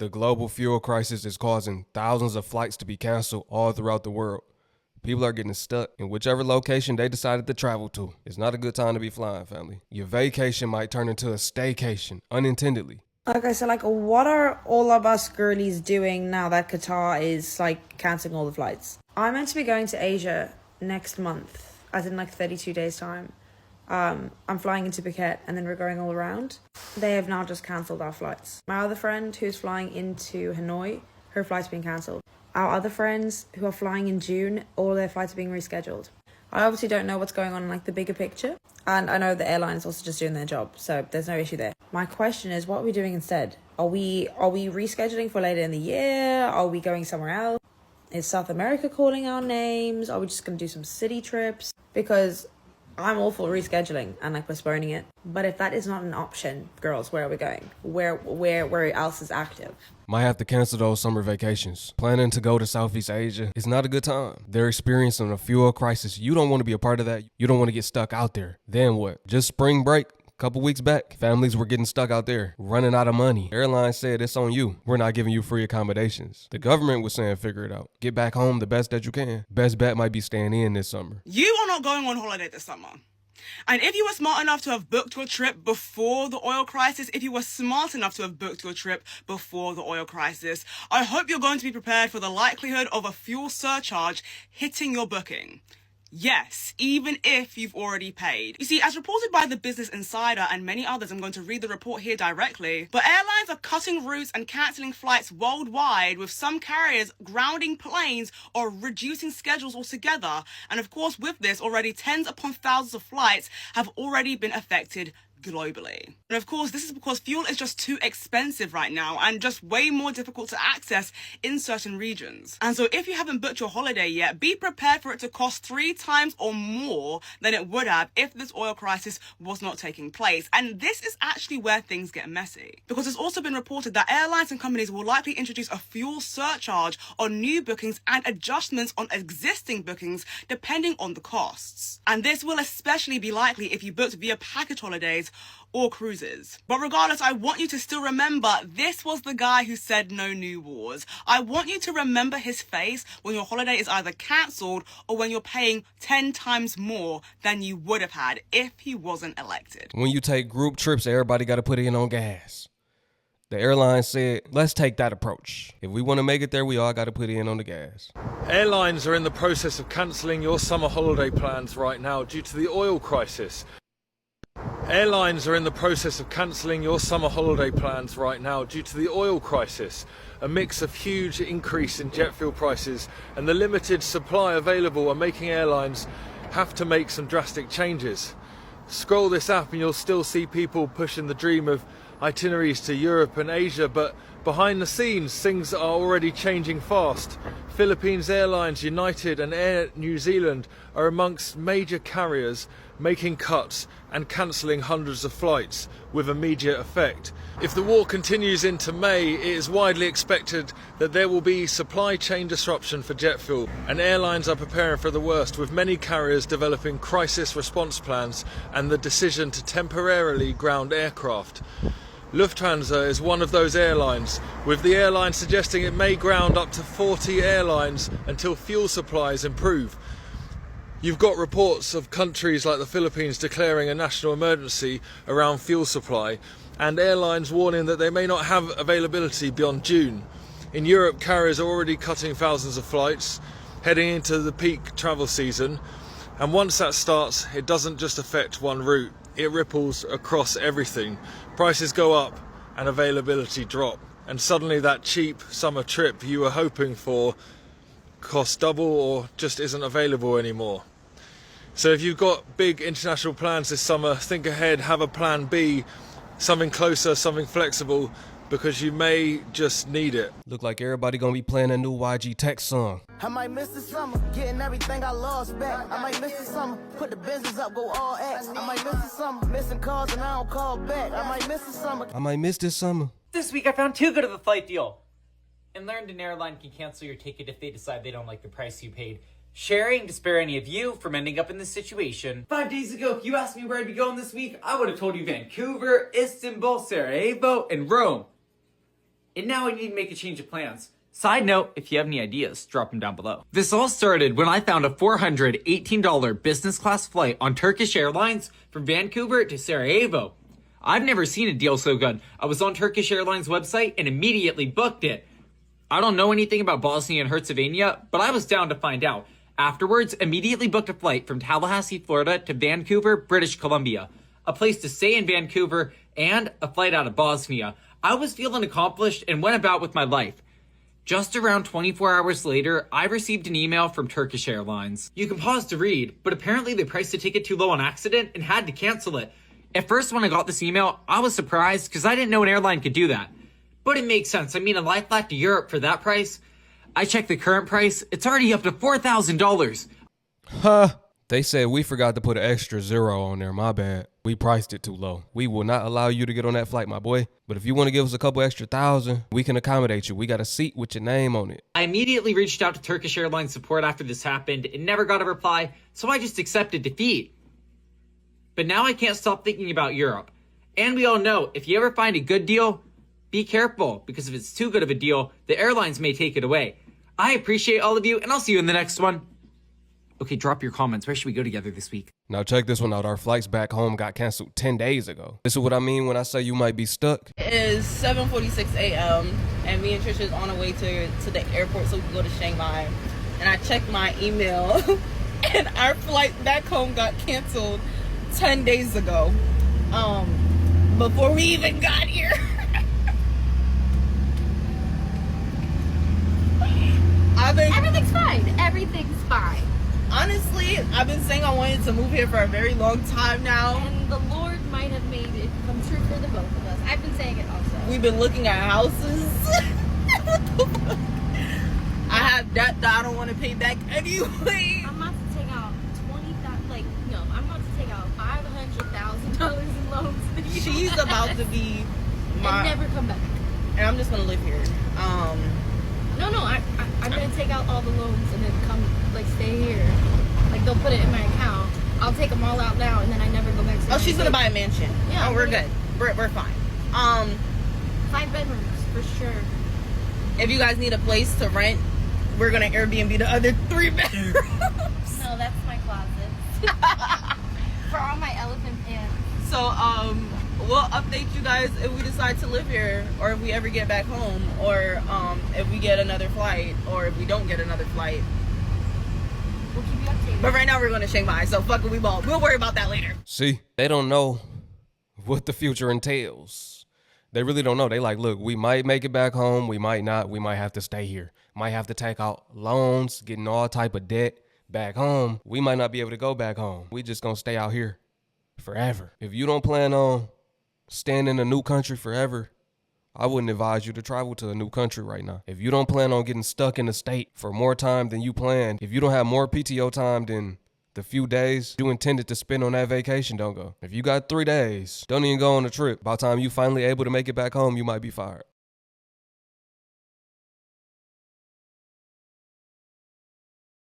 The global fuel crisis is causing thousands of flights to be canceled all throughout the world. People are getting stuck in whichever location they decided to travel to. It's not a good time to be flying, family. Your vacation might turn into a staycation, unintendedly. Okay, so what are all of us girlies doing now that Qatar is cancelling all the flights? I'm meant to be going to Asia next month, as in 32 days time. I'm flying into Phuket and then we're going all around. They have now just cancelled our flights. My other friend who's flying into Hanoi, her flight's been cancelled. Our other friends who are flying in June, all their flights are being rescheduled. I obviously don't know what's going on in the bigger picture. And I know the airline's also just doing their job, so there's no issue there. My question is, what are we doing instead? Are we rescheduling for later in the year? Are we going somewhere else? Is South America calling our names? Are we just going to do some city trips? Because I'm all for rescheduling and postponing it. But if that is not an option, girls, where are we going? Where else is active? Might have to cancel those summer vacations. Planning to go to Southeast Asia is not a good time. They're experiencing a fuel crisis. You don't want to be a part of that. You don't want to get stuck out there. Then what? Just spring break. Couple weeks back, families were getting stuck out there, running out of money. Airlines said it's on you. We're not giving you free accommodations. The government was saying figure it out. Get back home the best that you can. Best bet might be staying in this summer. You are not going on holiday this summer. And if you were smart enough to have booked your trip before the oil crisis, if you were smart enough to have booked your trip before the oil crisis, I hope you're going to be prepared for the likelihood of a fuel surcharge hitting your booking. Yes, even if you've already paid. You see, as reported by the Business Insider and many others, I'm going to read the report here directly, but airlines are cutting routes and cancelling flights worldwide, with some carriers grounding planes or reducing schedules altogether. And of course, with this, already tens upon thousands of flights have already been affected globally. And of course, this is because fuel is just too expensive right now and just way more difficult to access in certain regions. And so if you haven't booked your holiday yet, be prepared for it to cost 3 times or more than it would have if this oil crisis was not taking place. And this is actually where things get messy, because it's also been reported that airlines and companies will likely introduce a fuel surcharge on new bookings and adjustments on existing bookings depending on the costs. And this will especially be likely if you booked via package holidays or cruises. But regardless, I want you to still remember this was the guy who said no new wars. I want you to remember his face when your holiday is either cancelled or when you're paying 10 times more than you would have had if he wasn't elected. When you take group trips, everybody got to put in on gas. The airline said, let's take that approach. If we want to make it there, we all got to put in on the gas. Airlines are in the process of cancelling your summer holiday plans right now due to the oil crisis. Airlines are in the process of cancelling your summer holiday plans right now due to the oil crisis. A mix of huge increase in jet fuel prices and the limited supply available are making airlines have to make some drastic changes. Scroll this app and you'll still see people pushing the dream of itineraries to Europe and Asia, but behind the scenes things are already changing fast. Philippines Airlines, United and Air New Zealand are amongst major carriers making cuts and cancelling hundreds of flights with immediate effect. If the war continues into May, it is widely expected that there will be supply chain disruption for jet fuel, and airlines are preparing for the worst, with many carriers developing crisis response plans and the decision to temporarily ground aircraft. Lufthansa is one of those airlines, with the airline suggesting it may ground up to 40 airlines until fuel supplies improve. You've got reports of countries like the Philippines declaring a national emergency around fuel supply, and airlines warning that they may not have availability beyond June. In Europe, carriers are already cutting thousands of flights, heading into the peak travel season, and once that starts, it doesn't just affect one route, it ripples across everything. Prices go up and availability drop, and suddenly that cheap summer trip you were hoping for costs double or just isn't available anymore. So if you've got big international plans this summer, think ahead, have a plan B, something closer, something flexible, because you may just need it. Look like everybody gonna be playing a new YG Tech song. I might miss the summer, getting everything I lost back. I might miss the summer, put the business up, go all X. I might miss the summer, missing calls and I don't call back. I might miss the summer. I might miss this summer. This week I found too good of a flight deal. And learned an airline can cancel your ticket if they decide they don't like the price you paid. Sharing to spare any of you from ending up in this situation. 5 days ago, if you asked me where I'd be going this week, I would have told you Vancouver, Istanbul, Sarajevo, and Rome. and now I need to make a change of plans. Side note, if you have any ideas, drop them down below. This all started when I found a $418 business class flight on Turkish Airlines from Vancouver to Sarajevo. I've never seen a deal so good. I was on Turkish Airlines website and immediately booked it. I don't know anything about Bosnia and Herzegovina, but I was down to find out. Afterwards, immediately booked a flight from Tallahassee, Florida to Vancouver, British Columbia. A place to stay in Vancouver and a flight out of Bosnia. I was feeling accomplished and went about with my life. Just around 24 hours later, I received an email from Turkish Airlines. You can pause to read, but apparently they priced the ticket too low on accident and had to cancel it. At first, when I got this email, I was surprised because I didn't know an airline could do that. But it makes sense. I mean, a life flight to Europe for that price? I checked the current price. It's already up to $4,000. Huh. They said we forgot to put an extra zero on there. My bad. We priced it too low. We will not allow you to get on that flight, my boy. But if you want to give us a couple extra thousand, we can accommodate you. We got a seat with your name on it. I immediately reached out to Turkish Airlines support after this happened and never got a reply, so I just accepted defeat. But now I can't stop thinking about Europe. And we all know, if you ever find a good deal, be careful, because if it's too good of a deal, the airlines may take it away. I appreciate all of you, and I'll see you in the next one. Okay, drop your comments. Where should we go together this week? Now check this one out. Our flights back home got canceled 10 days ago. This is what I mean when I say you might be stuck. It is 7:46 a.m. and me and Trisha is on our way to the airport so we can go to Shanghai. And I checked my email and our flight back home got canceled 10 days ago. Before we even got here. Everything's fine. Everything's fine. Honestly, I've been saying I wanted to move here for a very long time now. And the Lord might have made it come true for the both of us. I've been saying it also. We've been looking at houses. I have debt that I don't want to pay back anyway. I'm about to take out I'm about to take out $500,000 in loans. She's about to be and never come back. And I'm just gonna live here. No, I'm gonna take out all the loans and then come stay here. They'll put it in my account. I'll take them all out now and then I never go back to. Oh, she's gonna buy a mansion. Yeah. Oh, we're good. We're fine. 5 bedrooms for sure. If you guys need a place to rent, we're gonna Airbnb the other 3 bedrooms. No, that's my closet. For all my elephant pants. So, we'll update you guys if we decide to live here, or if we ever get back home, or if we get another flight, or if we don't get another flight. We'll keep you updated. But right now we're going to Shanghai, so fuck it, we won't. We'll worry about that later. See, they don't know what the future entails. They really don't know. They like, look, we might make it back home. We might not. We might have to stay here. Might have to take out loans, getting all type of debt back home. We might not be able to go back home. We just going to stay out here forever. If you don't plan on staying in a new country forever, I wouldn't advise you to travel to a new country right now. If you don't plan on getting stuck in the state for more time than you planned, if you don't have more PTO time than the few days you intended to spend on that vacation, don't go. If you got 3 days, don't even go on a trip. By the time you finally able to make it back home, you might be fired.